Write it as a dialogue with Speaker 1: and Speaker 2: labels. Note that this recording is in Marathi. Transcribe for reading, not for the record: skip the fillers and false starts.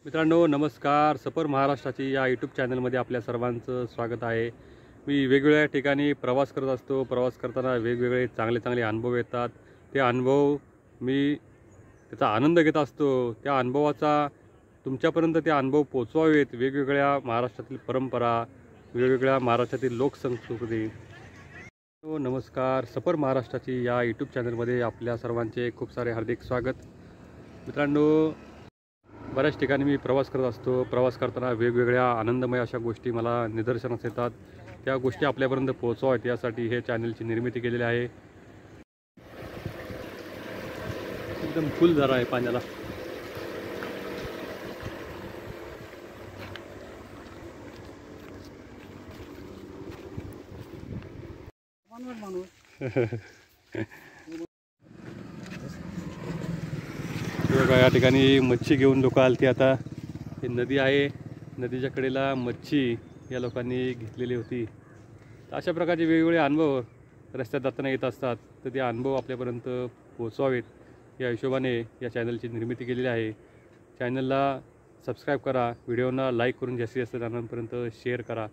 Speaker 1: मित्रांनो नमस्कार. सफर महाराष्ट्राची या यूट्यूब चॅनलमध्ये आपल्या सर्वांचं स्वागत आहे. मी वेगवेगळ्या ठिकाणी प्रवास करत असतो. प्रवास करताना वेगवेगळे चांगले अनुभव येतात. ते अनुभव मी त्याचा आनंद घेत असतो. त्या अनुभवाचा तुमच्यापर्यंत ते अनुभव पोचवावेत. वेगवेगळ्या महाराष्ट्रातील परंपरा, वेगवेगळ्या महाराष्ट्रातील लोकसंस्कृती. नमस्कार. सफर महाराष्ट्राची या यूट्यूब चॅनलमध्ये आपल्या सर्वांचे खूप सारे हार्दिक स्वागत. मित्रांनो, बऱ्याच ठिकाणी मी प्रवास करत असतो. प्रवास करताना वेगवेगळ्या आनंदमय अशा गोष्टी मला निदर्शनास येतात. त्या गोष्टी आपल्यापर्यंत पोहोचवाव्यात यासाठी हे चॅनलची निर्मिती केलेली आहे. एकदम फुल झरा आहे पाण्याला. बघा, या ठिकाणी मच्छी घेऊन लोक आलती. आता ही नदी आहे. नदीच्या कडेला मच्छी या लोकांनी घेतलेली होती. तर अशा प्रकारचे वेगवेगळे अनुभव रस्त्यात जाताना येत असतात. तर ते अनुभव आपल्यापर्यंत पोहोचवावेत या हिशोबाने या चॅनलची निर्मिती केलेली आहे. चॅनलला सबस्क्राईब करा. व्हिडिओना लाईक करून जास्तीत जास्त जणांपर्यंत शेअर करा.